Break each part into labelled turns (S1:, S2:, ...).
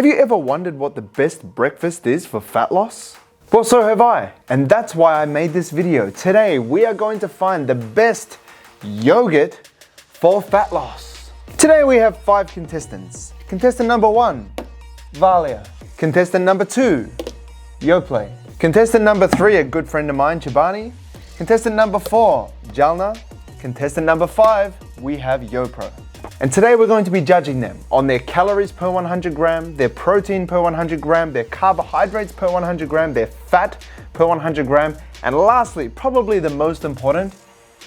S1: Have you ever wondered what the best breakfast is for fat loss? Well, so have I, and that's why I made this video. Today, we are going to find the best yogurt for fat loss. Today we have 5 contestants. Contestant number 1, Valia. Contestant number 2, Yoplait. Contestant number 3, a good friend of mine, Chobani. Contestant number 4, Jalna. Contestant number 5, we have YoPro. And today we're going to be judging them on their calories per 100 gram, their protein per 100 gram, their carbohydrates per 100 gram, their fat per 100 gram, and lastly, probably the most important,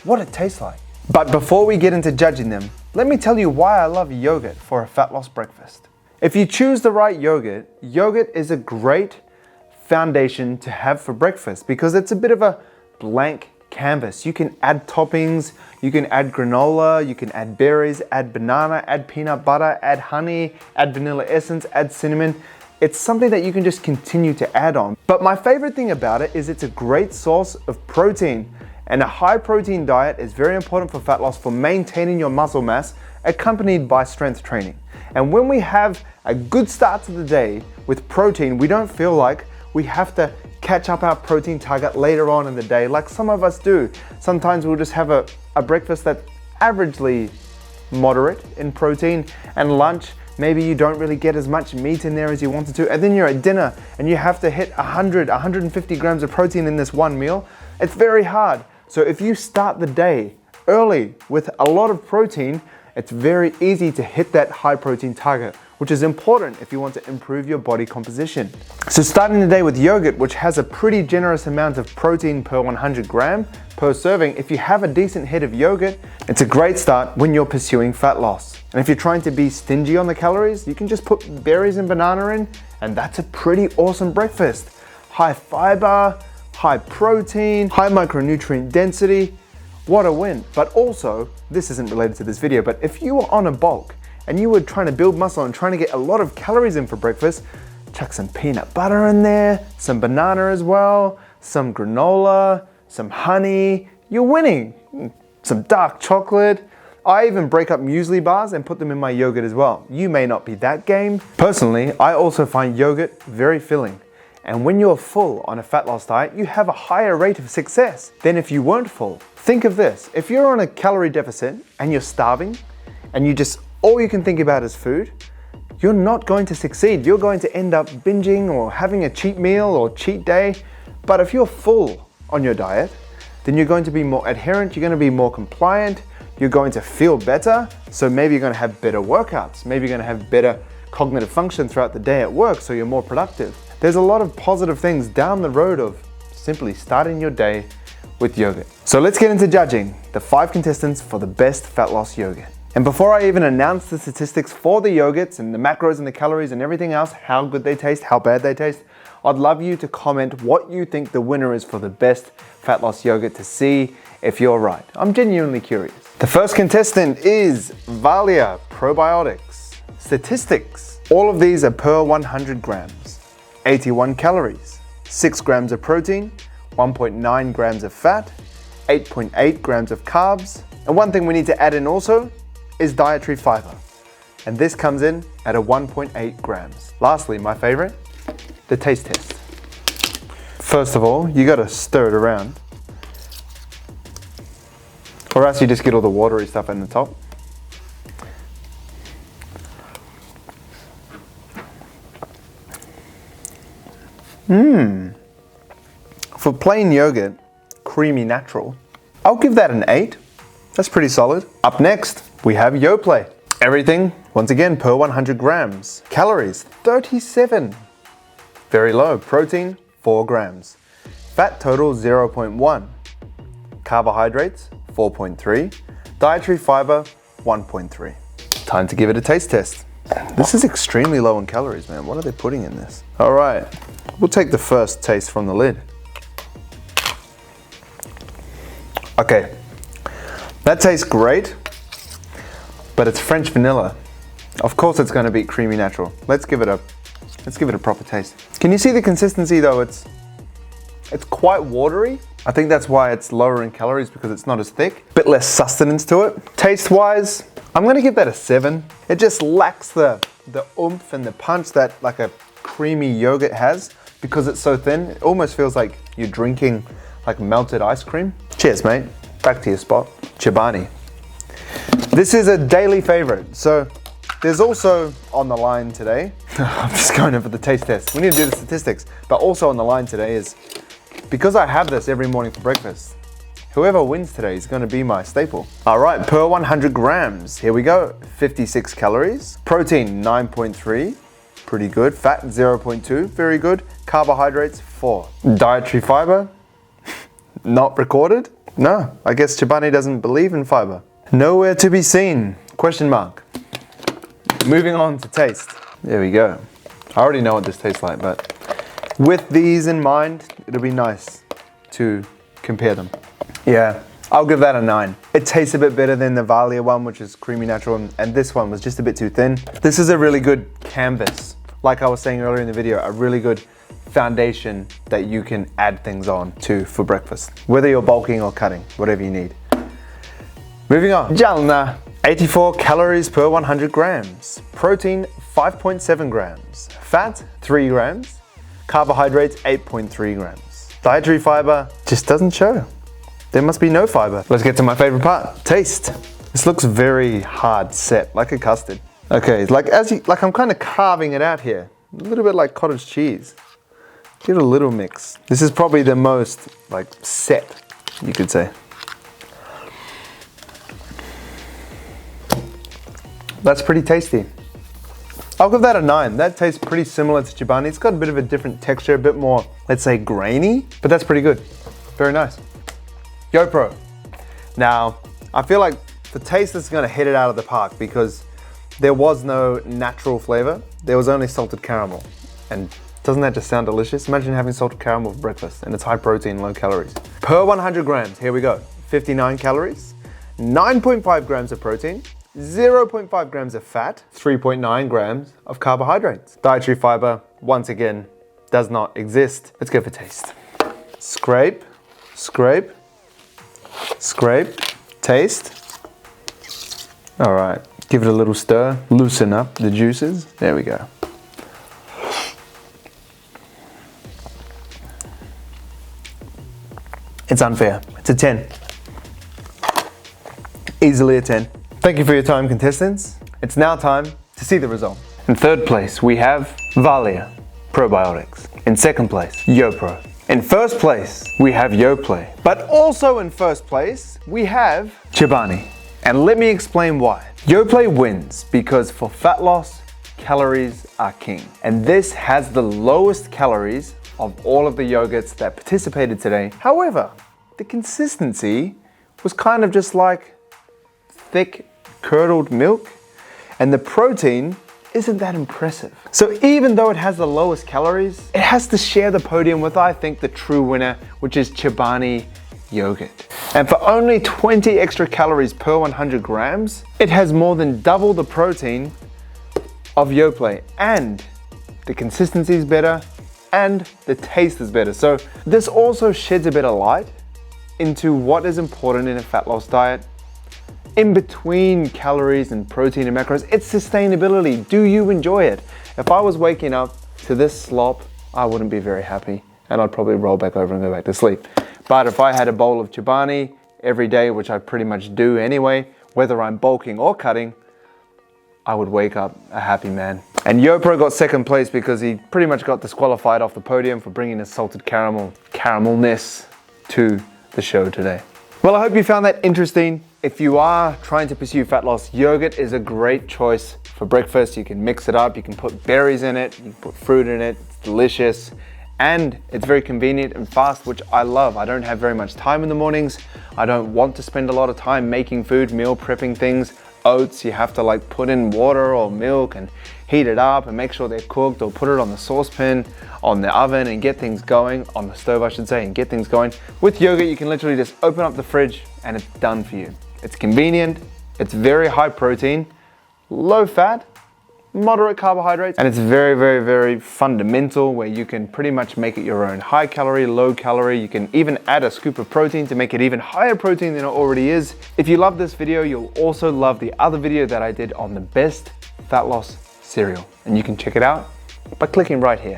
S1: what it tastes like. But before we get into judging them, let me tell you why I love yogurt for a fat loss breakfast. If you choose the right yogurt, yogurt is a great foundation to have for breakfast because it's a bit of a blank canvas. You can add toppings, you can add granola, you can add berries, add banana, add peanut butter, add honey, add vanilla essence, add cinnamon. It's something that you can just continue to add on. But my favorite thing about it is it's a great source of protein. And a high protein diet is very important for fat loss for maintaining your muscle mass accompanied by strength training. And when we have a good start to the day with protein, we don't feel like we have to catch up our protein target later on in the day like some of us do. Sometimes we'll just have a breakfast that's averagely moderate in protein, and lunch, maybe you don't really get as much meat in there as you wanted to, and then you're at dinner and you have to hit 150 grams of protein in this one meal. It's very hard. So if you start the day early with a lot of protein, it's very easy to hit that high protein target, which is important if you want to improve your body composition. So starting the day with yogurt, which has a pretty generous amount of protein per 100 gram per serving, if you have a decent hit of yogurt, it's a great start when you're pursuing fat loss. And if you're trying to be stingy on the calories, you can just put berries and banana in, and that's a pretty awesome breakfast. High fiber, high protein, high micronutrient density, what a win. But also, this isn't related to this video, but if you were on a bulk and you were trying to build muscle and trying to get a lot of calories in for breakfast, chuck some peanut butter in there, some banana as well, some granola, some honey, you're winning. Some dark chocolate. I even break up muesli bars and put them in my yogurt as well. You may not be that game. Personally, I also find yogurt very filling. And when you're full on a fat loss diet, you have a higher rate of success than if you weren't full. Think of this, if you're on a calorie deficit and you're starving and all you can think about is food, you're not going to succeed. You're going to end up binging or having a cheat meal or cheat day. But if you're full on your diet, then you're going to be more adherent, you're going to be more compliant, you're going to feel better. So maybe you're going to have better workouts, maybe you're going to have better cognitive function throughout the day at work, so you're more productive. There's a lot of positive things down the road of simply starting your day with yogurt. So let's get into judging the 5 contestants for the best fat loss yogurt. And before I even announce the statistics for the yogurts and the macros and the calories and everything else, how good they taste, how bad they taste, I'd love you to comment what you think the winner is for the best fat loss yogurt to see if you're right. I'm genuinely curious. The first contestant is Valia Probiotics. Statistics. All of these are per 100 grams. 81 calories, 6 grams of protein, 1.9 grams of fat, 8.8 grams of carbs. And one thing we need to add in also is dietary fiber. And this comes in at a 1.8 grams. Lastly, my favorite, the taste test. First of all, you gotta stir it around, or else you just get all the watery stuff in the top. For plain yogurt, creamy natural, I'll give that an 8. That's pretty solid. Up next, we have Yoplait. Everything, once again, per 100 grams. Calories, 37. Very low. Protein, 4 grams. Fat total, 0.1. Carbohydrates, 4.3. Dietary fiber, 1.3. Time to give it a taste test. This is extremely low in calories, man. What are they putting in this? All right, we'll take the first taste from the lid. Okay, that tastes great, but it's French vanilla. Of course it's gonna be creamy natural. Let's give it a proper taste. Can you see the consistency though? It's quite watery. I think that's why it's lower in calories, because it's not as thick. Bit less sustenance to it. Taste-wise, I'm gonna give that a 7. It just lacks the the oomph and the punch that like a creamy yogurt has. Because it's so thin, it almost feels like you're drinking like melted ice cream. Cheers, mate. Back to your spot. Chobani. This is a daily favorite. So there's also on the line today, I'm just going over the taste test. We need to do the statistics. But also on the line today is, because I have this every morning for breakfast, whoever wins today is going to be my staple. All right, per 100 grams. Here we go. 56 calories. Protein, 9.3. Pretty good. Fat, 0.2. Very good. Carbohydrates, 4. Dietary fiber, not recorded. No, I guess Chobani doesn't believe in fiber. Nowhere to be seen. Question mark. Moving on to taste. There we go. I already know what this tastes like, but with these in mind, it'll be nice to compare them. Yeah, I'll give that a 9. It tastes a bit better than the Valia one, which is creamy natural, and this one was just a bit too thin. This is a really good canvas. Like I was saying earlier in the video, a really good foundation that you can add things on to for breakfast. Whether you're bulking or cutting, whatever you need. Moving on. Jalna. 84 calories per 100 grams. Protein, 5.7 grams. Fat, 3 grams. Carbohydrates, 8.3 grams. Dietary fiber just doesn't show. There must be no fiber. Let's get to my favorite part, taste. This looks very hard set, like a custard. Okay, like I'm kind of carving it out here. A little bit like cottage cheese. Give it a little mix. This is probably the most like set, you could say. That's pretty tasty. I'll give that a 9. That tastes pretty similar to Chobani. It's got a bit of a different texture, a bit more, let's say, grainy, but that's pretty good. Very nice. YoPro. Now, I feel like the taste is gonna hit it out of the park because there was no natural flavor. There was only salted caramel. And doesn't that just sound delicious? Imagine having salted caramel for breakfast, and it's high protein, low calories. Per 100 grams, here we go. 59 calories, 9.5 grams of protein, 0.5 grams of fat, 3.9 grams of carbohydrates. Dietary fiber, once again, does not exist. Let's go for taste. Scrape, scrape, scrape, taste. All right, give it a little stir, loosen up the juices. There we go. It's unfair. It's a 10. Easily a 10. Thank you for your time, contestants. It's now time to see the result. In third place, we have Valia Probiotics. In second place, YoPro. In first place, we have Yoplait. But also in first place, we have Chobani. And let me explain why. Yoplait wins because for fat loss, calories are king. And this has the lowest calories of all of the yogurts that participated today. However, the consistency was kind of just like thick, curdled milk, and the protein isn't that impressive. So even though it has the lowest calories, it has to share the podium with, I think, the true winner, which is Chobani yogurt. And for only 20 extra calories per 100 grams, it has more than double the protein of Yoplait, and the consistency is better, and the taste is better. So this also sheds a bit of light into what is important in a fat loss diet. In between calories and protein and macros, it's sustainability. Do you enjoy it? If I was waking up to this slop, I wouldn't be very happy, and I'd probably roll back over and go back to sleep. But if I had a bowl of Chobani every day, which I pretty much do anyway, whether I'm bulking or cutting, I would wake up a happy man. And YoPro got second place because he pretty much got disqualified off the podium for bringing his salted caramelness to the show today. Well, I hope you found that interesting. If you are trying to pursue fat loss, yogurt is a great choice for breakfast. You can mix it up, you can put berries in it, you can put fruit in it, it's delicious. And it's very convenient and fast, which I love. I don't have very much time in the mornings. I don't want to spend a lot of time making food, meal prepping things. Oats, you have to like put in water or milk and heat it up and make sure they're cooked, or put it on the saucepan, on the oven, and get things going, on the stove I should say, and get things going. With yogurt, you can literally just open up the fridge and it's done for you. It's convenient, it's very high protein, low fat, moderate carbohydrates, and it's very, very, very fundamental where you can pretty much make it your own. High calorie, low calorie. You can even add a scoop of protein to make it even higher protein than it already is. If you love this video, you'll also love the other video that I did on the best fat loss cereal. And you can check it out by clicking right here.